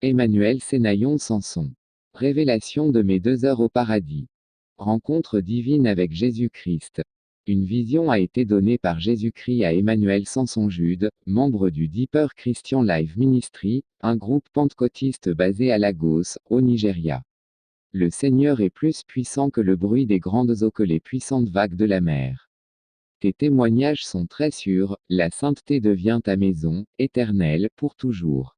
Emmanuel Sénaillon Samson. Révélation de mes 2 heures au paradis. Rencontre divine avec Jésus-Christ. Une vision a été donnée par Jésus-Christ à Emmanuel Samson Jude, membre du Deeper Christian Life Ministry, un groupe pentecôtiste basé à Lagos, au Nigeria. Le Seigneur est plus puissant que le bruit des grandes eaux, que les puissantes vagues de la mer. Tes témoignages sont très sûrs, la sainteté devient ta maison, éternelle, pour toujours.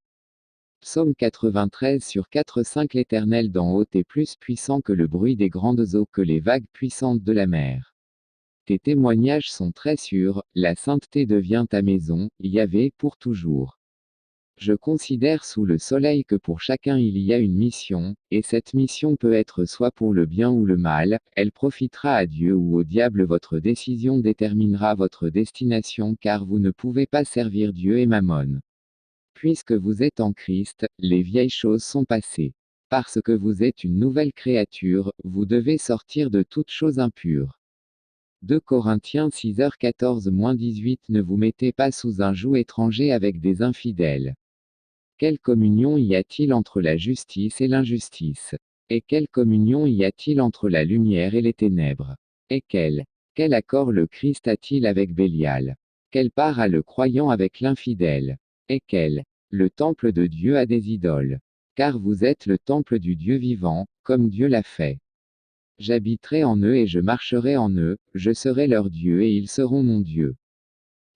Psaume 93 sur 4-5. L'Éternel d'en haut est plus puissant que le bruit des grandes eaux, que les vagues puissantes de la mer. Tes témoignages sont très sûrs, la sainteté devient ta maison, Yahvé, pour toujours. Je considère sous le soleil que pour chacun il y a une mission, et cette mission peut être soit pour le bien ou le mal, elle profitera à Dieu ou au diable. Votre décision déterminera votre destination, car vous ne pouvez pas servir Dieu et Mammon. Puisque vous êtes en Christ, les vieilles choses sont passées. Parce que vous êtes une nouvelle créature, vous devez sortir de toutes choses impures. 2 Corinthiens 6h14-18. Ne vous mettez pas sous un joug étranger avec des infidèles. Quelle communion y a-t-il entre la justice et l'injustice? Et quelle communion y a-t-il entre la lumière et les ténèbres? Et quel accord le Christ a-t-il avec Bélial? Quelle part a le croyant avec l'infidèle? Et le temple de Dieu a des idoles. Car vous êtes le temple du Dieu vivant, comme Dieu l'a fait. J'habiterai en eux et je marcherai en eux, je serai leur Dieu et ils seront mon Dieu.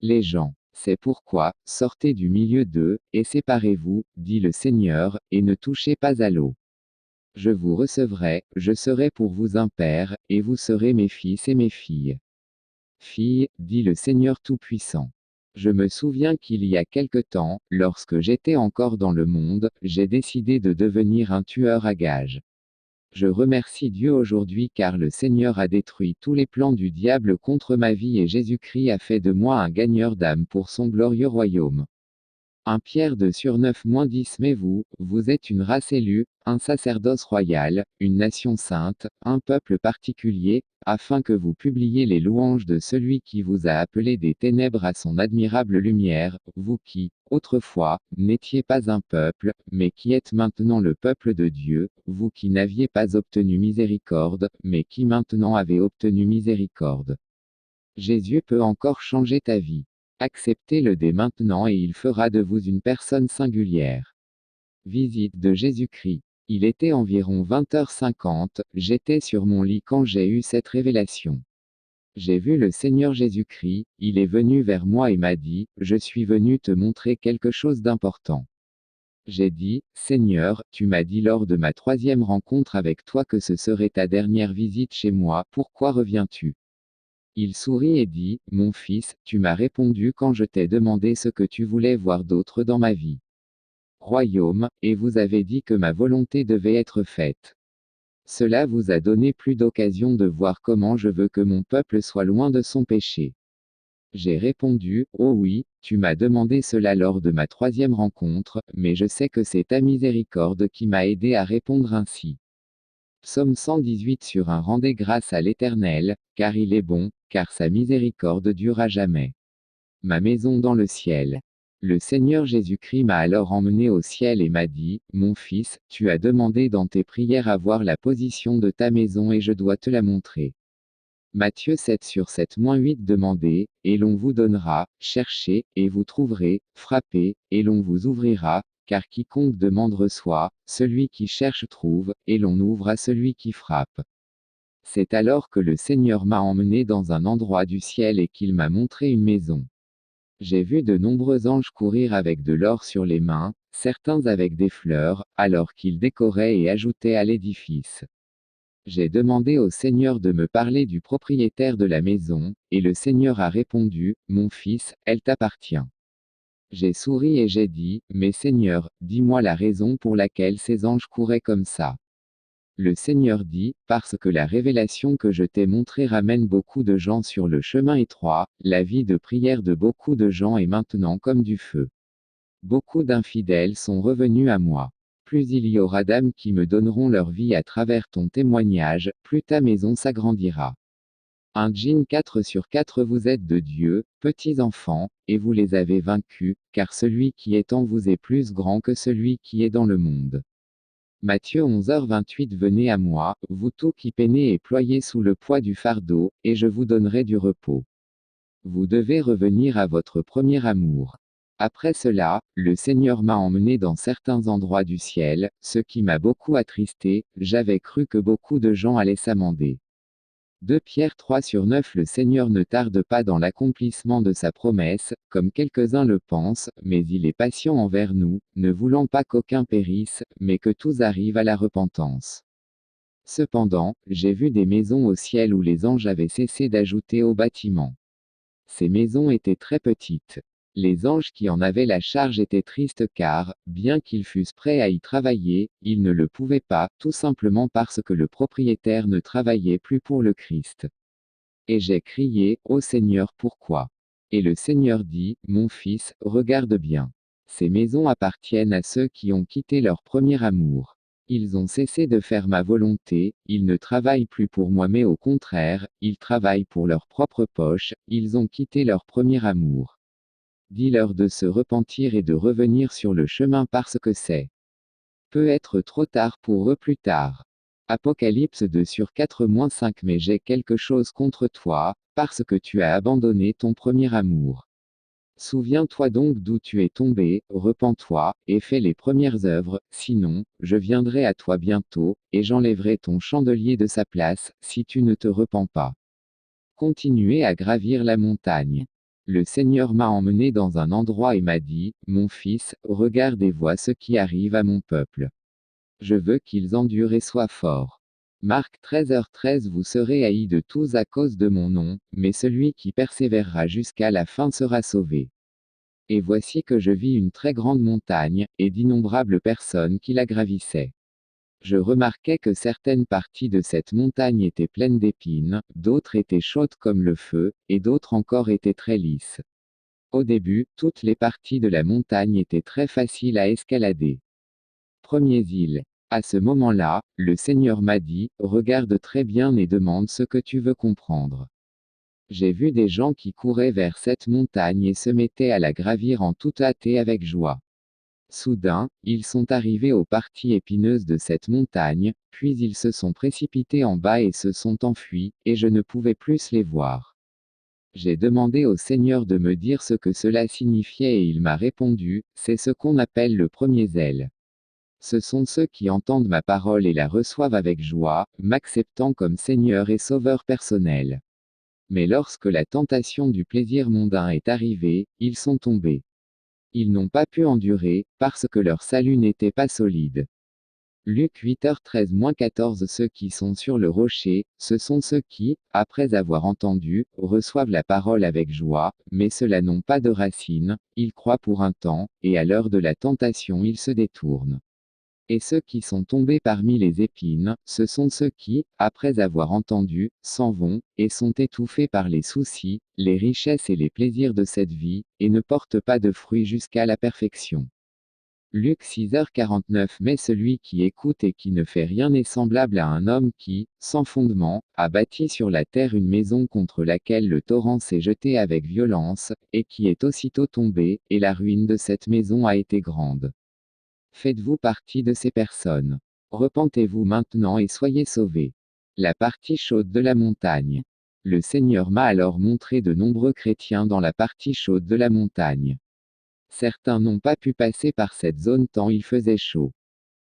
Les gens. C'est pourquoi, sortez du milieu d'eux, et séparez-vous, dit le Seigneur, et ne touchez pas à l'eau. Je vous recevrai, je serai pour vous un père, et vous serez mes fils et mes filles. Filles, dit le Seigneur Tout-Puissant. Je me souviens qu'il y a quelque temps, lorsque j'étais encore dans le monde, j'ai décidé de devenir un tueur à gages. Je remercie Dieu aujourd'hui car le Seigneur a détruit tous les plans du diable contre ma vie et Jésus-Christ a fait de moi un gagneur d'âme pour son glorieux royaume. 1 Pierre 2 sur 9-10. Mais vous, vous êtes une race élue, un sacerdoce royal, une nation sainte, un peuple particulier, afin que vous publiiez les louanges de celui qui vous a appelé des ténèbres à son admirable lumière, vous qui, autrefois, n'étiez pas un peuple, mais qui êtes maintenant le peuple de Dieu, vous qui n'aviez pas obtenu miséricorde, mais qui maintenant avez obtenu miséricorde. Jésus peut encore changer ta vie. Acceptez-le dès maintenant et il fera de vous une personne singulière. Visite de Jésus-Christ. Il était environ 20h50, j'étais sur mon lit quand j'ai eu cette révélation. J'ai vu le Seigneur Jésus-Christ, il est venu vers moi et m'a dit, je suis venu te montrer quelque chose d'important. J'ai dit, Seigneur, tu m'as dit lors de ma 3e rencontre avec toi que ce serait ta dernière visite chez moi, pourquoi reviens-tu? Il sourit et dit, mon fils, tu m'as répondu quand je t'ai demandé ce que tu voulais voir d'autre dans ma vie. Royaume, et vous avez dit que ma volonté devait être faite. Cela vous a donné plus d'occasion de voir comment je veux que mon peuple soit loin de son péché. J'ai répondu, oh oui, tu m'as demandé cela lors de ma 3e rencontre, mais je sais que c'est ta miséricorde qui m'a aidé à répondre ainsi. Psaume 118 sur 1. Rendez grâce à l'Éternel, car il est bon, car sa miséricorde dure à jamais. Ma maison dans le ciel. Le Seigneur Jésus-Christ m'a alors emmené au ciel et m'a dit, mon fils, tu as demandé dans tes prières à voir la position de ta maison et je dois te la montrer. Matthieu 7 sur 7-8. Demandez, et l'on vous donnera, cherchez, et vous trouverez, frappez, et l'on vous ouvrira, car quiconque demande reçoit, celui qui cherche trouve, et l'on ouvre à celui qui frappe. C'est alors que le Seigneur m'a emmené dans un endroit du ciel et qu'il m'a montré une maison. J'ai vu de nombreux anges courir avec de l'or sur les mains, certains avec des fleurs, alors qu'ils décoraient et ajoutaient à l'édifice. J'ai demandé au Seigneur de me parler du propriétaire de la maison, et le Seigneur a répondu, mon fils, elle t'appartient. J'ai souri et j'ai dit, mais Seigneur, dis-moi la raison pour laquelle ces anges couraient comme ça. Le Seigneur dit, parce que la révélation que je t'ai montrée ramène beaucoup de gens sur le chemin étroit, la vie de prière de beaucoup de gens est maintenant comme du feu. Beaucoup d'infidèles sont revenus à moi. Plus il y aura d'âmes qui me donneront leur vie à travers ton témoignage, plus ta maison s'agrandira. 1 Djinn 4/4 Vous êtes de Dieu, petits enfants, et vous les avez vaincus, car celui qui est en vous est plus grand que celui qui est dans le monde. Matthieu 11h28 Venez à moi, vous tous qui peinez et ployez sous le poids du fardeau, et je vous donnerai du repos. Vous devez revenir à votre premier amour. Après cela, le Seigneur m'a emmené dans certains endroits du ciel, ce qui m'a beaucoup attristé, j'avais cru que beaucoup de gens allaient s'amender. 2 Pierre 3/9 Le Seigneur ne tarde pas dans l'accomplissement de sa promesse, comme quelques-uns le pensent, mais il est patient envers nous, ne voulant pas qu'aucun périsse, mais que tous arrivent à la repentance. Cependant, j'ai vu des maisons au ciel où les anges avaient cessé d'ajouter au bâtiment. Ces maisons étaient très petites. Les anges qui en avaient la charge étaient tristes car, bien qu'ils fussent prêts à y travailler, ils ne le pouvaient pas, tout simplement parce que le propriétaire ne travaillait plus pour le Christ. Et j'ai crié, Ô Seigneur, pourquoi? Et le Seigneur dit, Mon fils, regarde bien. Ces maisons appartiennent à ceux qui ont quitté leur premier amour. Ils ont cessé de faire ma volonté, ils ne travaillent plus pour moi mais au contraire, ils travaillent pour leur propre poche, ils ont quitté leur premier amour. Dis-leur de se repentir et de revenir sur le chemin parce que c'est peut être trop tard pour eux plus tard. Apocalypse 2/4-5 Mais j'ai quelque chose contre toi, parce que tu as abandonné ton premier amour. Souviens-toi donc d'où tu es tombé, repens-toi, et fais les premières œuvres, sinon, je viendrai à toi bientôt, et j'enlèverai ton chandelier de sa place, si tu ne te repens pas. Continuez à gravir la montagne. Le Seigneur m'a emmené dans un endroit et m'a dit, Mon fils, regarde et vois ce qui arrive à mon peuple. Je veux qu'ils endurent et soient forts. Marc 13h13 Vous serez haïs de tous à cause de mon nom, mais celui qui persévérera jusqu'à la fin sera sauvé. Et voici que je vis une très grande montagne, et d'innombrables personnes qui la gravissaient. Je remarquai que certaines parties de cette montagne étaient pleines d'épines, d'autres étaient chaudes comme le feu, et d'autres encore étaient très lisses. Au début, toutes les parties de la montagne étaient très faciles à escalader. Premiers îles. À ce moment-là, le Seigneur m'a dit, regarde très bien et demande ce que tu veux comprendre. J'ai vu des gens qui couraient vers cette montagne et se mettaient à la gravir en toute hâte et avec joie. Soudain, ils sont arrivés aux parties épineuses de cette montagne, puis ils se sont précipités en bas et se sont enfuis, et je ne pouvais plus les voir. J'ai demandé au Seigneur de me dire ce que cela signifiait et il m'a répondu, c'est ce qu'on appelle le premier zèle. Ce sont ceux qui entendent ma parole et la reçoivent avec joie, m'acceptant comme Seigneur et Sauveur personnel. Mais lorsque la tentation du plaisir mondain est arrivée, ils sont tombés. Ils n'ont pas pu endurer, parce que leur salut n'était pas solide. Luc 8h13-14 Ceux qui sont sur le rocher, ce sont ceux qui, après avoir entendu, reçoivent la parole avec joie, mais ceux-là n'ont pas de racines, ils croient pour un temps, et à l'heure de la tentation ils se détournent. Et ceux qui sont tombés parmi les épines, ce sont ceux qui, après avoir entendu, s'en vont, et sont étouffés par les soucis, les richesses et les plaisirs de cette vie, et ne portent pas de fruits jusqu'à la perfection. Luc 6h49 Mais celui qui écoute et qui ne fait rien est semblable à un homme qui, sans fondement, a bâti sur la terre une maison contre laquelle le torrent s'est jeté avec violence, et qui est aussitôt tombé, et la ruine de cette maison a été grande. Faites-vous partie de ces personnes. Repentez-vous maintenant et soyez sauvés. La partie chaude de la montagne. Le Seigneur m'a alors montré de nombreux chrétiens dans la partie chaude de la montagne. Certains n'ont pas pu passer par cette zone tant il faisait chaud.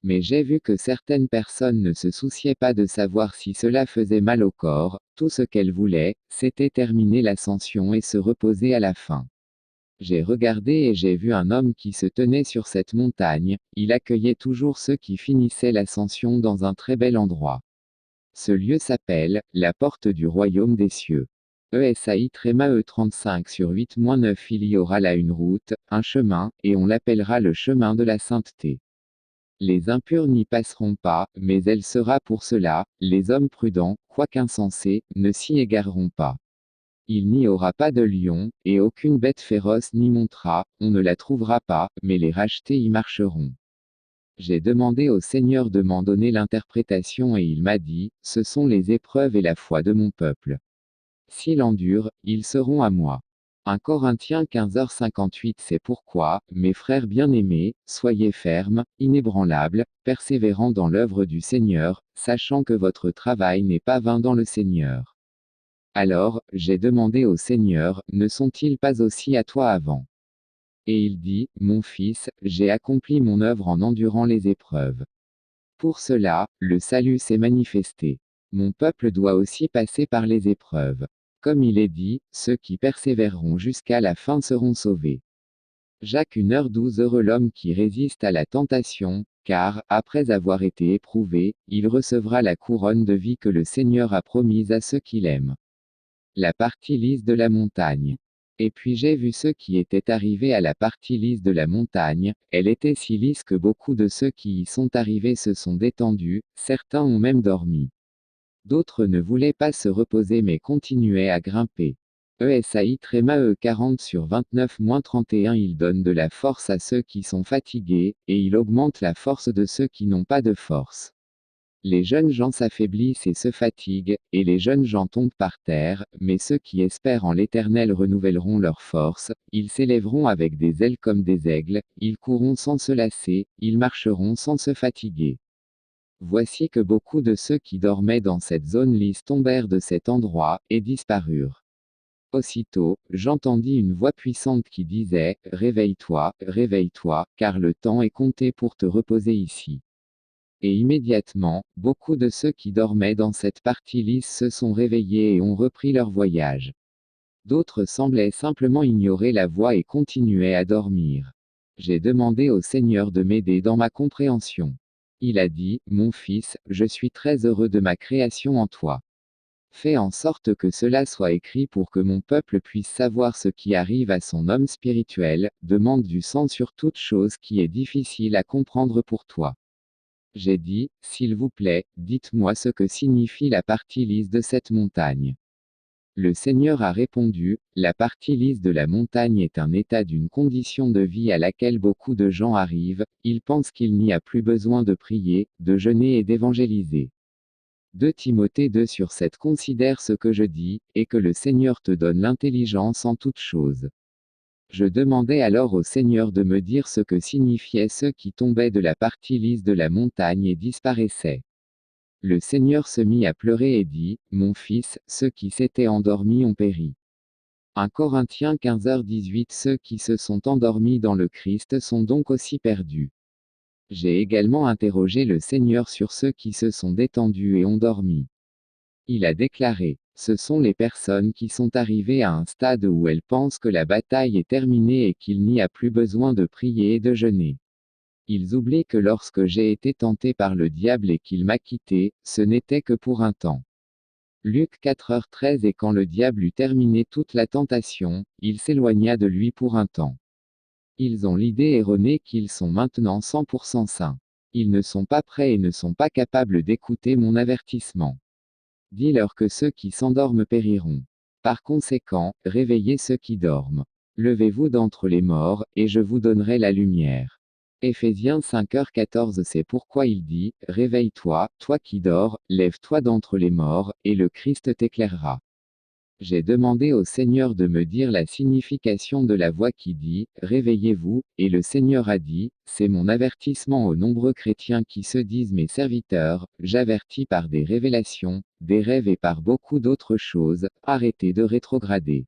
Mais j'ai vu que certaines personnes ne se souciaient pas de savoir si cela faisait mal au corps, tout ce qu'elles voulaient, c'était terminer l'ascension et se reposer à la fin. J'ai regardé et j'ai vu un homme qui se tenait sur cette montagne, il accueillait toujours ceux qui finissaient l'ascension dans un très bel endroit. Ce lieu s'appelle, la porte du royaume des cieux. ESAI Tréma E35/8-9 Il y aura là une route, un chemin, et on l'appellera le chemin de la sainteté. Les impurs n'y passeront pas, mais elle sera pour cela, les hommes prudents, quoiqu'insensés, ne s'y égareront pas. Il n'y aura pas de lion, et aucune bête féroce n'y montera, on ne la trouvera pas, mais les rachetés y marcheront. J'ai demandé au Seigneur de m'en donner l'interprétation et il m'a dit, ce sont les épreuves et la foi de mon peuple. S'ils endurent, ils seront à moi. 1 Corinthiens 15h58. C'est pourquoi, mes frères bien-aimés, soyez fermes, inébranlables, persévérants dans l'œuvre du Seigneur, sachant que votre travail n'est pas vain dans le Seigneur. Alors, j'ai demandé au Seigneur, ne sont-ils pas aussi à toi avant? Et il dit, mon fils, j'ai accompli mon œuvre en endurant les épreuves. Pour cela, le salut s'est manifesté. Mon peuple doit aussi passer par les épreuves. Comme il est dit, ceux qui persévéreront jusqu'à la fin seront sauvés. Jacques 1h12. Heureux l'homme qui résiste à la tentation, car, après avoir été éprouvé, il recevra la couronne de vie que le Seigneur a promise à ceux qui l'aiment. La partie lisse de la montagne. Et puis j'ai vu ceux qui étaient arrivés à la partie lisse de la montagne, elle était si lisse que beaucoup de ceux qui y sont arrivés se sont détendus, certains ont même dormi. D'autres ne voulaient pas se reposer mais continuaient à grimper. ESAI Tréma E40/29-31. Il donne de la force à ceux qui sont fatigués, et il augmente la force de ceux qui n'ont pas de force. Les jeunes gens s'affaiblissent et se fatiguent, et les jeunes gens tombent par terre, mais ceux qui espèrent en l'Éternel renouvelleront leur force, ils s'élèveront avec des ailes comme des aigles, ils courront sans se lasser, ils marcheront sans se fatiguer. Voici que beaucoup de ceux qui dormaient dans cette zone lisse tombèrent de cet endroit, et disparurent. Aussitôt, j'entendis une voix puissante qui disait, réveille-toi, car le temps est compté pour te reposer ici. Et immédiatement, beaucoup de ceux qui dormaient dans cette partie lisse se sont réveillés et ont repris leur voyage. D'autres semblaient simplement ignorer la voix et continuaient à dormir. J'ai demandé au Seigneur de m'aider dans ma compréhension. Il a dit, mon fils, je suis très heureux de ma création en toi. Fais en sorte que cela soit écrit pour que mon peuple puisse savoir ce qui arrive à son homme spirituel, demande du sang sur toute chose qui est difficile à comprendre pour toi. J'ai dit, s'il vous plaît, dites-moi ce que signifie la partie lisse de cette montagne. Le Seigneur a répondu, la partie lisse de la montagne est un état d'une condition de vie à laquelle beaucoup de gens arrivent, ils pensent qu'il n'y a plus besoin de prier, de jeûner et d'évangéliser. 2 Timothée 2/7. Considère ce que je dis, et que le Seigneur te donne l'intelligence en toutes choses. Je demandai alors au Seigneur de me dire ce que signifiaient ceux qui tombaient de la partie lisse de la montagne et disparaissaient. Le Seigneur se mit à pleurer et dit, mon fils, ceux qui s'étaient endormis ont péri. 1 Corinthiens 15h18. Ceux qui se sont endormis dans le Christ sont donc aussi perdus. J'ai également interrogé le Seigneur sur ceux qui se sont détendus et ont dormi. Il a déclaré, ce sont les personnes qui sont arrivées à un stade où elles pensent que la bataille est terminée et qu'il n'y a plus besoin de prier et de jeûner. Ils oublient que lorsque j'ai été tenté par le diable et qu'il m'a quitté, ce n'était que pour un temps. Luc 4h13. Et quand le diable eut terminé toute la tentation, il s'éloigna de lui pour un temps. Ils ont l'idée erronée qu'ils sont maintenant 100% saints. Ils ne sont pas prêts et ne sont pas capables d'écouter mon avertissement. Dis-leur que ceux qui s'endorment périront. Par conséquent, réveillez ceux qui dorment. Levez-vous d'entre les morts, et je vous donnerai la lumière. Éphésiens 5h14. C'est pourquoi il dit, réveille-toi, toi qui dors, lève-toi d'entre les morts, et le Christ t'éclairera. J'ai demandé au Seigneur de me dire la signification de la voix qui dit, réveillez-vous, et le Seigneur a dit, c'est mon avertissement aux nombreux chrétiens qui se disent mes serviteurs, j'avertis par des révélations, des rêves et par beaucoup d'autres choses, arrêtez de rétrograder.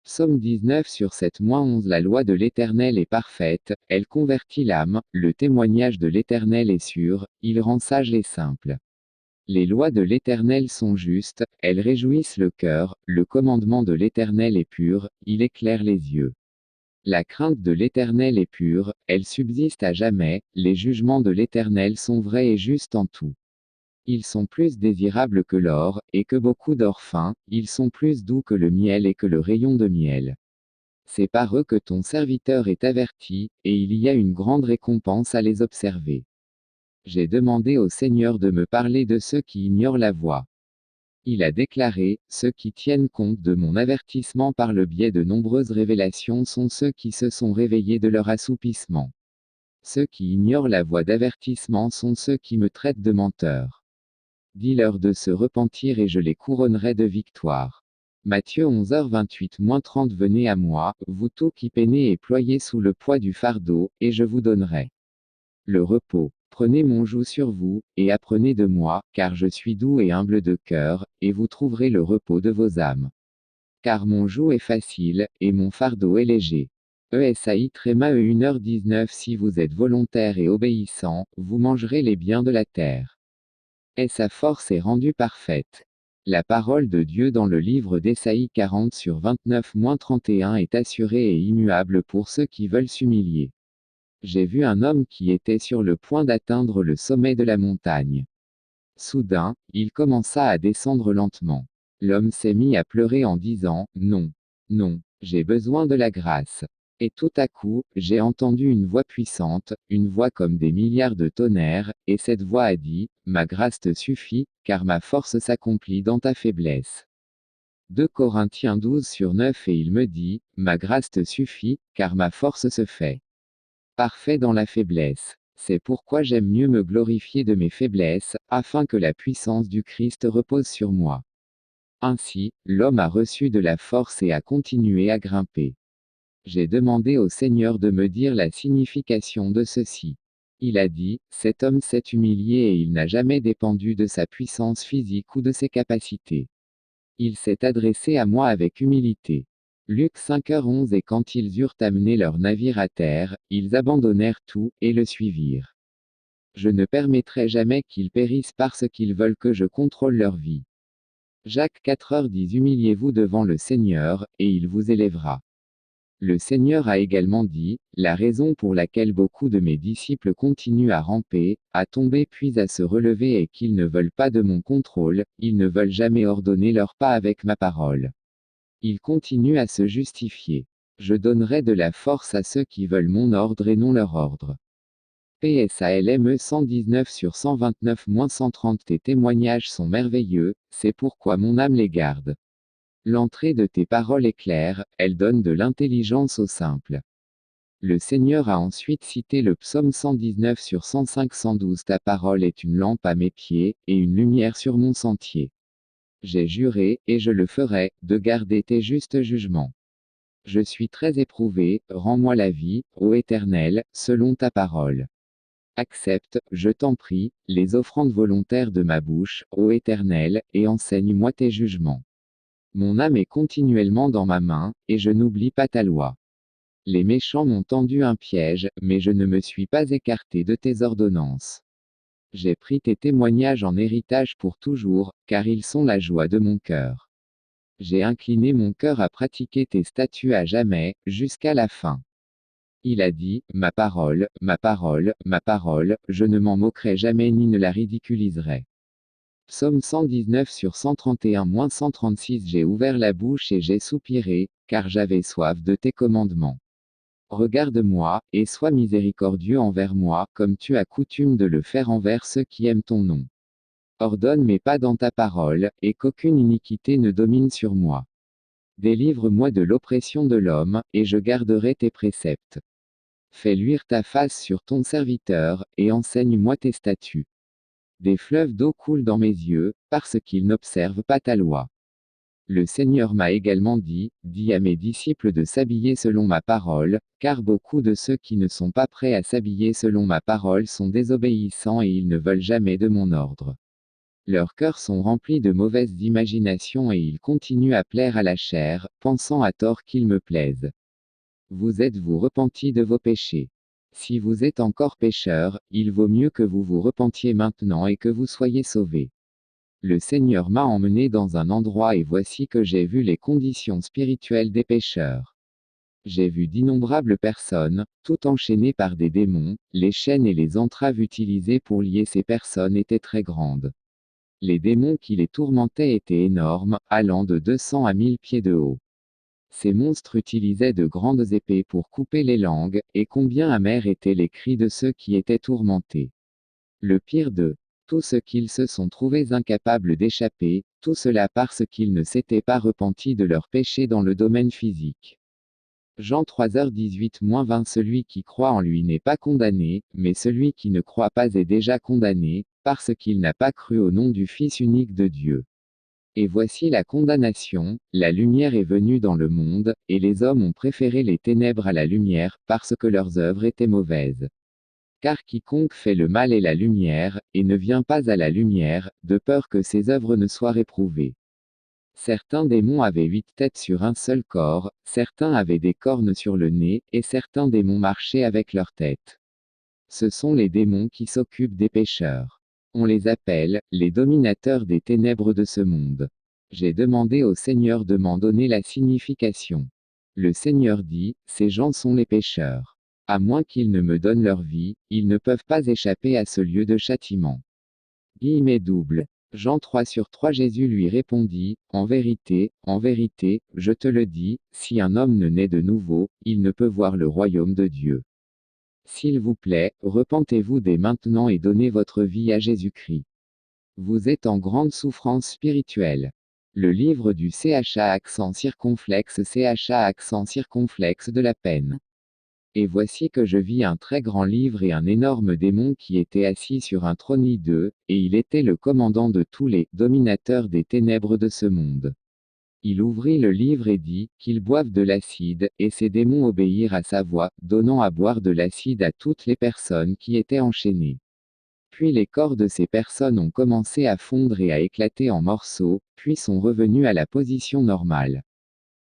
Psaume 19/7-11. La loi de l'Éternel est parfaite, elle convertit l'âme, le témoignage de l'Éternel est sûr, il rend sages les simples. Les lois de l'Éternel sont justes, elles réjouissent le cœur, le commandement de l'Éternel est pur, il éclaire les yeux. La crainte de l'Éternel est pure, elle subsiste à jamais, les jugements de l'Éternel sont vrais et justes en tout. Ils sont plus désirables que l'or, et que beaucoup d'or fin, ils sont plus doux que le miel et que le rayon de miel. C'est par eux que ton serviteur est averti, et il y a une grande récompense à les observer. J'ai demandé au Seigneur de me parler de ceux qui ignorent la voix. Il a déclaré, ceux qui tiennent compte de mon avertissement par le biais de nombreuses révélations sont ceux qui se sont réveillés de leur assoupissement. Ceux qui ignorent la voix d'avertissement sont ceux qui me traitent de menteur. Dis-leur de se repentir et je les couronnerai de victoire. Matthieu 11h28-30 Venez à moi, vous tous qui peinez et ployez sous le poids du fardeau, et je vous donnerai le repos. Prenez mon joug sur vous, et apprenez de moi, car je suis doux et humble de cœur, et vous trouverez le repos de vos âmes. Car mon joug est facile, et mon fardeau est léger. ESAI Tréma E 1h19 Si vous êtes volontaire et obéissant, vous mangerez les biens de la terre. Et sa force est rendue parfaite. La parole de Dieu dans le livre d'Ésaïe 40/29-31 est assurée et immuable pour ceux qui veulent s'humilier. J'ai vu un homme qui était sur le point d'atteindre le sommet de la montagne. Soudain, il commença à descendre lentement. L'homme s'est mis à pleurer en disant, Non, non, j'ai besoin de la grâce. Et tout à coup, j'ai entendu une voix puissante, une voix comme des milliards de tonnerres, et cette voix a dit, Ma grâce te suffit, car ma force s'accomplit dans ta faiblesse. 2 Corinthiens 12/9 Et il me dit, Ma grâce te suffit, car ma force se fait parfait dans la faiblesse. C'est pourquoi j'aime mieux me glorifier de mes faiblesses, afin que la puissance du Christ repose sur moi. Ainsi, l'homme a reçu de la force et a continué à grimper. J'ai demandé au Seigneur de me dire la signification de ceci. Il a dit, cet homme s'est humilié et il n'a jamais dépendu de sa puissance physique ou de ses capacités. Il s'est adressé à moi avec humilité. Luc 5h11 Et quand ils eurent amené leur navire à terre, ils abandonnèrent tout, et le suivirent. Je ne permettrai jamais qu'ils périssent parce qu'ils veulent que je contrôle leur vie. Jacques 4h10 Humiliez-vous devant le Seigneur, et il vous élèvera. Le Seigneur a également dit, la raison pour laquelle beaucoup de mes disciples continuent à ramper, à tomber puis à se relever est qu'ils ne veulent pas de mon contrôle, ils ne veulent jamais ordonner leurs pas avec ma parole. Ils continuent à se justifier. Je donnerai de la force à ceux qui veulent mon ordre et non leur ordre. PSALME 119/129-130 Tes témoignages sont merveilleux, c'est pourquoi mon âme les garde. L'entrée de tes paroles est claire, elle donne de l'intelligence aux simples. Le Seigneur a ensuite cité le psaume 119/105-112 Ta parole est une lampe à mes pieds, et une lumière sur mon sentier. J'ai juré, et je le ferai, de garder tes justes jugements. Je suis très éprouvé, rends-moi la vie, ô Éternel, selon ta parole. Accepte, je t'en prie, les offrandes volontaires de ma bouche, ô Éternel, et enseigne-moi tes jugements. Mon âme est continuellement dans ma main, et je n'oublie pas ta loi. Les méchants m'ont tendu un piège, mais je ne me suis pas écarté de tes ordonnances. J'ai pris tes témoignages en héritage pour toujours, car ils sont la joie de mon cœur. J'ai incliné mon cœur à pratiquer tes statuts à jamais, jusqu'à la fin. Il a dit, ma parole, ma parole, ma parole, je ne m'en moquerai jamais ni ne la ridiculiserai. Psaume 119/131-136 J'ai ouvert la bouche et j'ai soupiré, car j'avais soif de tes commandements. Regarde-moi, et sois miséricordieux envers moi, comme tu as coutume de le faire envers ceux qui aiment ton nom. Ordonne mes pas dans ta parole, et qu'aucune iniquité ne domine sur moi. Délivre-moi de l'oppression de l'homme, et je garderai tes préceptes. Fais luire ta face sur ton serviteur, et enseigne-moi tes statuts. Des fleuves d'eau coulent dans mes yeux, parce qu'ils n'observent pas ta loi. Le Seigneur m'a également dit, dis à mes disciples de s'habiller selon ma parole, car beaucoup de ceux qui ne sont pas prêts à s'habiller selon ma parole sont désobéissants et ils ne veulent jamais de mon ordre. Leurs cœurs sont remplis de mauvaises imaginations et ils continuent à plaire à la chair, pensant à tort qu'ils me plaisent. Vous êtes-vous repentis de vos péchés? Si vous êtes encore pécheurs, il vaut mieux que vous vous repentiez maintenant et que vous soyez sauvés. Le Seigneur m'a emmené dans un endroit et voici que j'ai vu les conditions spirituelles des pécheurs. J'ai vu d'innombrables personnes, tout enchaînées par des démons, les chaînes et les entraves utilisées pour lier ces personnes étaient très grandes. Les démons qui les tourmentaient étaient énormes, allant de 200 à 1000 pieds de haut. Ces monstres utilisaient de grandes épées pour couper les langues, et combien amers étaient les cris de ceux qui étaient tourmentés. Le pire de tout ce qu'ils se sont trouvés incapables d'échapper, tout cela parce qu'ils ne s'étaient pas repentis de leurs péchés dans le domaine physique. Jean 3h18-20 Celui qui croit en lui n'est pas condamné, mais celui qui ne croit pas est déjà condamné, parce qu'il n'a pas cru au nom du Fils unique de Dieu. Et voici la condamnation, la lumière est venue dans le monde, et les hommes ont préféré les ténèbres à la lumière, parce que leurs œuvres étaient mauvaises. Car quiconque fait le mal est la lumière, et ne vient pas à la lumière, de peur que ses œuvres ne soient réprouvées. Certains démons avaient 8 têtes sur un seul corps, certains avaient des cornes sur le nez, et certains démons marchaient avec leurs têtes. Ce sont les démons qui s'occupent des pécheurs. On les appelle, les dominateurs des ténèbres de ce monde. J'ai demandé au Seigneur de m'en donner la signification. Le Seigneur dit, ces gens sont les pécheurs. À moins qu'ils ne me donnent leur vie, ils ne peuvent pas échapper à ce lieu de châtiment. Guillemets double. Jean 3:3 Jésus lui répondit, en vérité, je te le dis, si un homme ne naît de nouveau, il ne peut voir le royaume de Dieu. S'il vous plaît, repentez-vous dès maintenant et donnez votre vie à Jésus-Christ. Vous êtes en grande souffrance spirituelle. Le livre du CHA accent circonflexe de la peine. Et voici que je vis un très grand livre et un énorme démon qui était assis sur un trône hideux, et il était le commandant de tous les dominateurs des ténèbres de ce monde. Il ouvrit le livre et dit, qu'ils boivent de l'acide, et ces démons obéirent à sa voix, donnant à boire de l'acide à toutes les personnes qui étaient enchaînées. Puis les corps de ces personnes ont commencé à fondre et à éclater en morceaux, puis sont revenus à la position normale.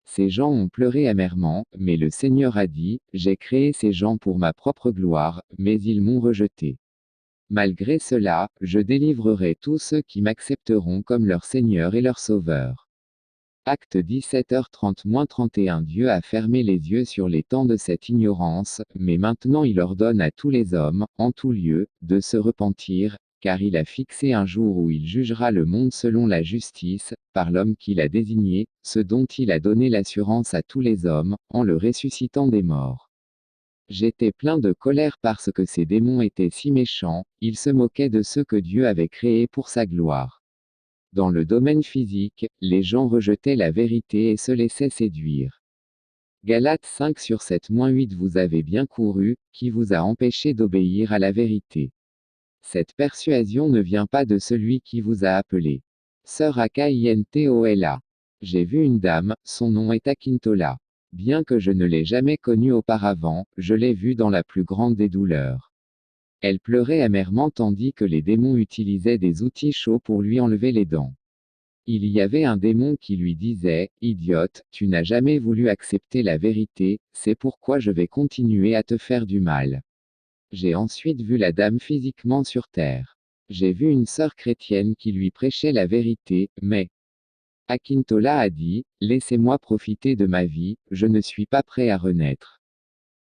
Ces gens ont pleuré amèrement, mais le Seigneur a dit, j'ai créé ces gens pour ma propre gloire, mais ils m'ont rejeté. Malgré cela, je délivrerai tous ceux qui m'accepteront comme leur Seigneur et leur Sauveur. Acte 17h30-31 Dieu a fermé les yeux sur les temps de cette ignorance, mais maintenant il ordonne à tous les hommes, en tout lieu, de se repentir, car il a fixé un jour où il jugera le monde selon la justice, par l'homme qu'il a désigné, ce dont il a donné l'assurance à tous les hommes, en le ressuscitant des morts. J'étais plein de colère parce que ces démons étaient si méchants, ils se moquaient de ceux que Dieu avait créés pour sa gloire. Dans le domaine physique, les gens rejetaient la vérité et se laissaient séduire. Galates 5:7-8 Vous avez bien couru, qui vous a empêché d'obéir à la vérité. Cette persuasion ne vient pas de celui qui vous a appelé. Sœur Akintola. J'ai vu une dame, son nom est Akintola. Bien que je ne l'ai jamais connue auparavant, je l'ai vue dans la plus grande des douleurs. Elle pleurait amèrement tandis que les démons utilisaient des outils chauds pour lui enlever les dents. Il y avait un démon qui lui disait, « Idiote, tu n'as jamais voulu accepter la vérité, c'est pourquoi je vais continuer à te faire du mal. » J'ai ensuite vu la dame physiquement sur terre. J'ai vu une sœur chrétienne qui lui prêchait la vérité, mais Akintola a dit, « Laissez-moi profiter de ma vie, je ne suis pas prêt à renaître. »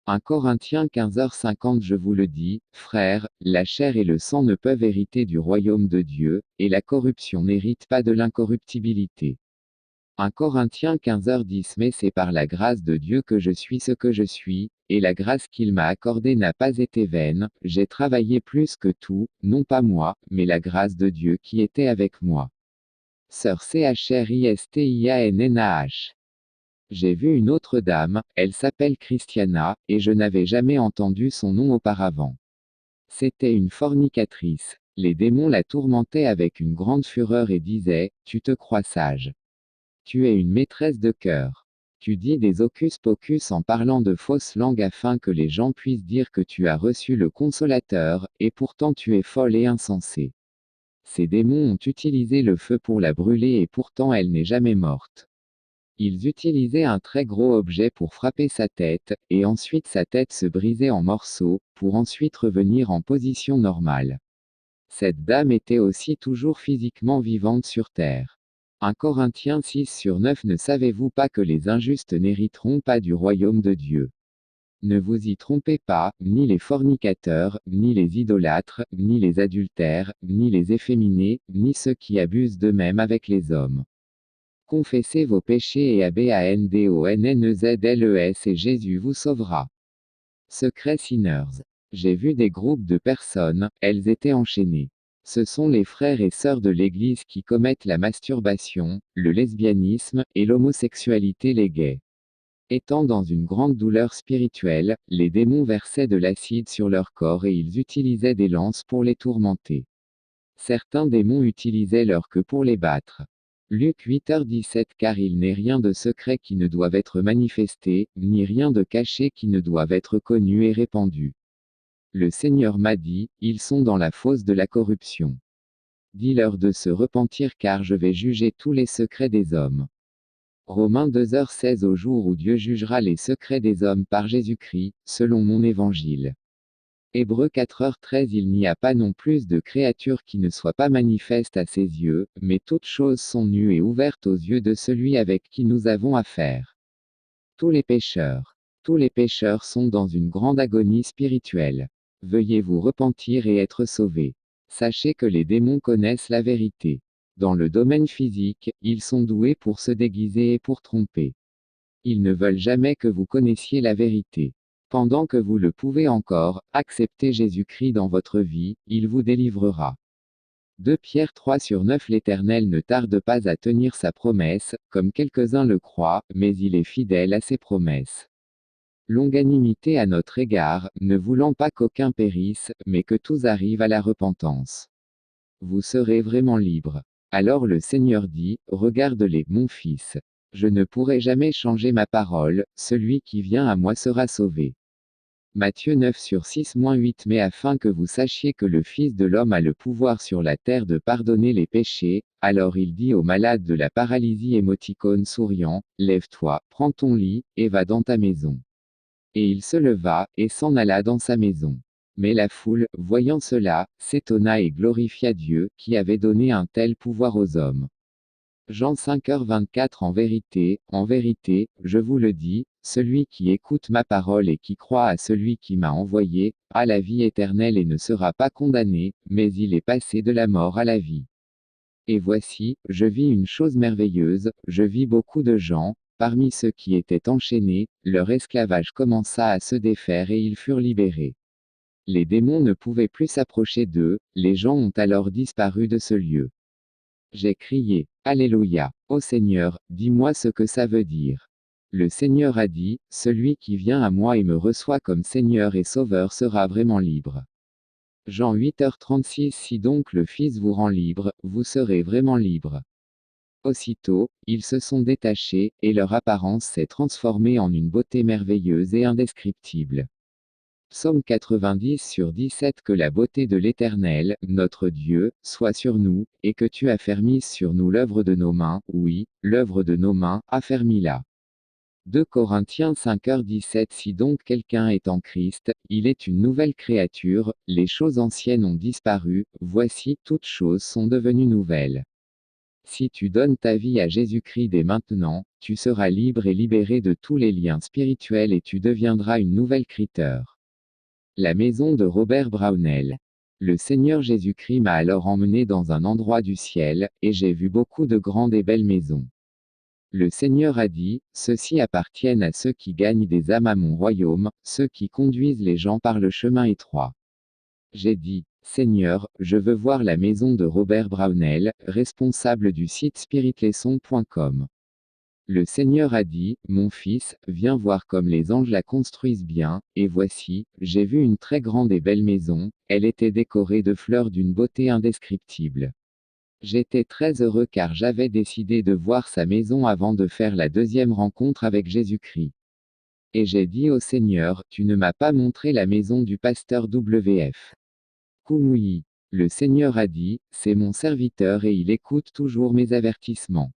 1 Corinthiens 15h50 Je vous le dis, frères, la chair et le sang ne peuvent hériter du royaume de Dieu, et la corruption n'hérite pas de l'incorruptibilité. 1 Corinthiens 15h10 Mais c'est par la grâce de Dieu que je suis ce que je suis, et la grâce qu'il m'a accordée n'a pas été vaine, j'ai travaillé plus que tout, non pas moi, mais la grâce de Dieu qui était avec moi. Sœur Christianah. J'ai vu une autre dame, elle s'appelle Christiana, et je n'avais jamais entendu son nom auparavant. C'était une fornicatrice. Les démons la tourmentaient avec une grande fureur et disaient, « Tu te crois sage. Tu es une maîtresse de cœur. Tu dis des hocus-pocus en parlant de fausses langues afin que les gens puissent dire que tu as reçu le Consolateur, et pourtant tu es folle et insensée. » Ces démons ont utilisé le feu pour la brûler et pourtant elle n'est jamais morte. Ils utilisaient un très gros objet pour frapper sa tête, et ensuite sa tête se brisait en morceaux, pour ensuite revenir en position normale. Cette dame était aussi toujours physiquement vivante sur terre. 1 Corinthiens 6:9 Ne savez-vous pas que les injustes n'hériteront pas du royaume de Dieu? Ne vous y trompez pas, ni les fornicateurs, ni les idolâtres, ni les adultères, ni les efféminés, ni ceux qui abusent d'eux-mêmes avec les hommes. Confessez vos péchés et abandonnez-les et Jésus vous sauvera. Secret Sinners. J'ai vu des groupes de personnes, elles étaient enchaînées. Ce sont les frères et sœurs de l'Église qui commettent la masturbation, le lesbianisme, et l'homosexualité les gays. Étant dans une grande douleur spirituelle, les démons versaient de l'acide sur leur corps et ils utilisaient des lances pour les tourmenter. Certains démons utilisaient leur queue pour les battre. Luc 8h17 Car il n'est rien de secret qui ne doive être manifesté, ni rien de caché qui ne doive être connu et répandu. Le Seigneur m'a dit, ils sont dans la fosse de la corruption. Dis-leur de se repentir car je vais juger tous les secrets des hommes. Romains 2h16 Au jour où Dieu jugera les secrets des hommes par Jésus-Christ, selon mon évangile. Hébreux 4h13 Il n'y a pas non plus de créature qui ne soit pas manifeste à ses yeux, mais toutes choses sont nues et ouvertes aux yeux de celui avec qui nous avons affaire. Tous les pécheurs sont dans une grande agonie spirituelle. Veuillez vous repentir et être sauvés. Sachez que les démons connaissent la vérité. Dans le domaine physique, ils sont doués pour se déguiser et pour tromper. Ils ne veulent jamais que vous connaissiez la vérité. Pendant que vous le pouvez encore, acceptez Jésus-Christ dans votre vie, il vous délivrera. 2 Pierre 3/9 L'Éternel ne tarde pas à tenir sa promesse, comme quelques-uns le croient, mais il est fidèle à ses promesses. Longanimité à notre égard, ne voulant pas qu'aucun périsse, mais que tous arrivent à la repentance. Vous serez vraiment libres. Alors le Seigneur dit, regarde-les, mon fils. Je ne pourrai jamais changer ma parole, celui qui vient à moi sera sauvé. Matthieu 9/6-8 Mais afin que vous sachiez que le Fils de l'homme a le pouvoir sur la terre de pardonner les péchés, alors il dit au malade de la paralysie émoticône souriant, lève-toi, prends ton lit, et va dans ta maison. Et il se leva, et s'en alla dans sa maison. Mais la foule, voyant cela, s'étonna et glorifia Dieu, qui avait donné un tel pouvoir aux hommes. Jean 5h24 En vérité, je vous le dis, celui qui écoute ma parole et qui croit à celui qui m'a envoyé, a la vie éternelle et ne sera pas condamné, mais il est passé de la mort à la vie. Et voici, je vis une chose merveilleuse, je vis beaucoup de gens, parmi ceux qui étaient enchaînés, leur esclavage commença à se défaire et ils furent libérés. Les démons ne pouvaient plus s'approcher d'eux, les gens ont alors disparu de ce lieu. J'ai crié, Alléluia, ô Seigneur, dis-moi ce que ça veut dire. Le Seigneur a dit, celui qui vient à moi et me reçoit comme Seigneur et Sauveur sera vraiment libre. Jean 8h36 Si donc le Fils vous rend libre, vous serez vraiment libre. Aussitôt, ils se sont détachés, et leur apparence s'est transformée en une beauté merveilleuse et indescriptible. Psaume 90/17 Que la beauté de l'Éternel, notre Dieu, soit sur nous, et que tu affermisses sur nous l'œuvre de nos mains, oui, l'œuvre de nos mains, affermis-la. 2 Corinthiens 5h17 Si donc quelqu'un est en Christ, il est une nouvelle créature, les choses anciennes ont disparu, voici toutes choses sont devenues nouvelles. Si tu donnes ta vie à Jésus-Christ dès maintenant, tu seras libre et libéré de tous les liens spirituels et tu deviendras une nouvelle créature. La maison de Robert Brownell. Le Seigneur Jésus-Christ m'a alors emmené dans un endroit du ciel, et j'ai vu beaucoup de grandes et belles maisons. Le Seigneur a dit, ceux-ci appartiennent à ceux qui gagnent des âmes à mon royaume, ceux qui conduisent les gens par le chemin étroit. J'ai dit, Seigneur, je veux voir la maison de Robert Brownell, responsable du site spiritlesson.com. Le Seigneur a dit, mon fils, viens voir comme les anges la construisent bien, et voici, j'ai vu une très grande et belle maison, elle était décorée de fleurs d'une beauté indescriptible. J'étais très heureux car j'avais décidé de voir sa maison avant de faire la deuxième rencontre avec Jésus-Christ. Et j'ai dit au Seigneur, tu ne m'as pas montré la maison du pasteur WF. Koumouyi. Le Seigneur a dit, c'est mon serviteur et il écoute toujours mes avertissements.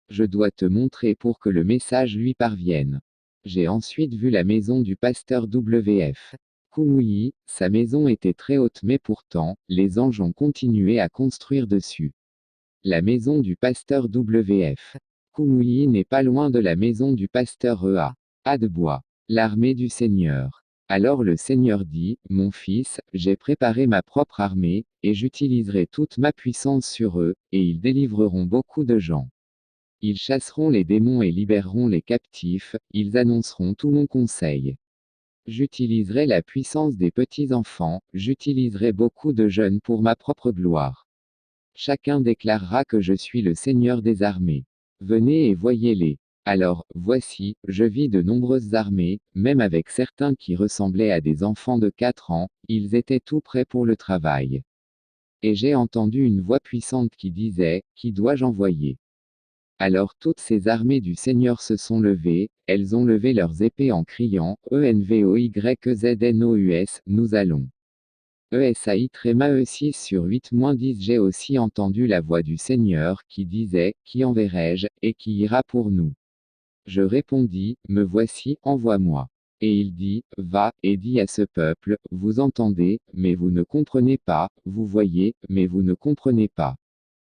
Je dois te montrer pour que le message lui parvienne. J'ai ensuite vu la maison du pasteur WF. Koumouyi, sa maison était très haute mais pourtant, les anges ont continué à construire dessus. La maison du pasteur WF. Koumouyi n'est pas loin de la maison du pasteur EA. Adebois. L'armée du Seigneur. Alors le Seigneur dit, mon fils, j'ai préparé ma propre armée, et j'utiliserai toute ma puissance sur eux, et ils délivreront beaucoup de gens. Ils chasseront les démons et libéreront les captifs, ils annonceront tout mon conseil. J'utiliserai la puissance des petits enfants, j'utiliserai beaucoup de jeunes pour ma propre gloire. Chacun déclarera que je suis le Seigneur des armées. Venez et voyez-les. Alors, voici, je vis de nombreuses armées, même avec certains qui ressemblaient à des enfants de 4 ans, ils étaient tout prêts pour le travail. Et j'ai entendu une voix puissante qui disait, qui dois-je envoyer ? Alors toutes ces armées du Seigneur se sont levées, elles ont levé leurs épées en criant, ENVOYZNOUS, nous allons. ESAI tréma E6 sur 8-10. J'ai aussi entendu la voix du Seigneur qui disait, qui enverrai-je, et qui ira pour nous? Je répondis, me voici, envoie-moi. Et il dit, va, et dis à ce peuple, vous entendez, mais vous ne comprenez pas, vous voyez, mais vous ne comprenez pas.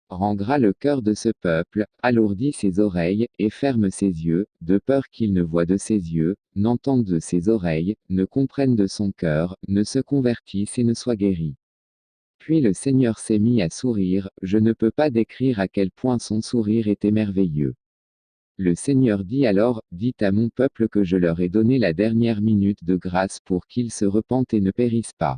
Rends gras le cœur de ce peuple, alourdis ses oreilles, et ferme ses yeux, de peur qu'il ne voie de ses yeux, n'entende de ses oreilles, ne comprenne de son cœur, ne se convertisse et ne soit guéri. Puis le Seigneur s'est mis à sourire, je ne peux pas décrire à quel point son sourire était merveilleux. Le Seigneur dit alors, dites à mon peuple que je leur ai donné la dernière minute de grâce pour qu'ils se repentent et ne périssent pas.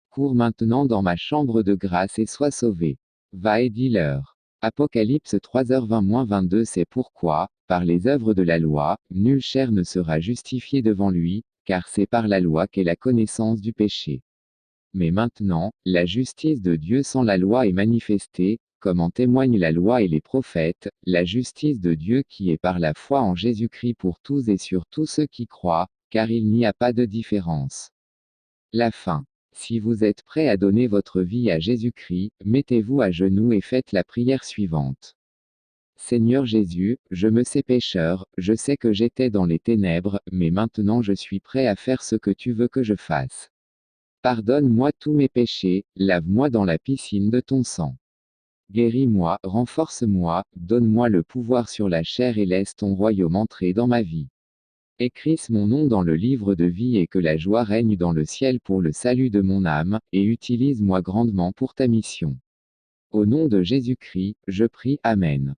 Cours maintenant dans ma chambre de grâce et sois sauvé. Va et dis-leur. Apocalypse 3h20-22. C'est pourquoi, par les œuvres de la loi, nulle chair ne sera justifiée devant lui, car c'est par la loi qu'est la connaissance du péché. Mais maintenant, la justice de Dieu sans la loi est manifestée, comme en témoignent la loi et les prophètes, la justice de Dieu qui est par la foi en Jésus-Christ pour tous et sur tous ceux qui croient, car il n'y a pas de différence. La fin. Si vous êtes prêt à donner votre vie à Jésus-Christ, mettez-vous à genoux et faites la prière suivante. Seigneur Jésus, je me sais pécheur, je sais que j'étais dans les ténèbres, mais maintenant je suis prêt à faire ce que tu veux que je fasse. Pardonne-moi tous mes péchés, lave-moi dans la piscine de ton sang. Guéris-moi, renforce-moi, donne-moi le pouvoir sur la chair et laisse ton royaume entrer dans ma vie. Écrisse mon nom dans le livre de vie et que la joie règne dans le ciel pour le salut de mon âme, et utilise-moi grandement pour ta mission. Au nom de Jésus-Christ, je prie, Amen.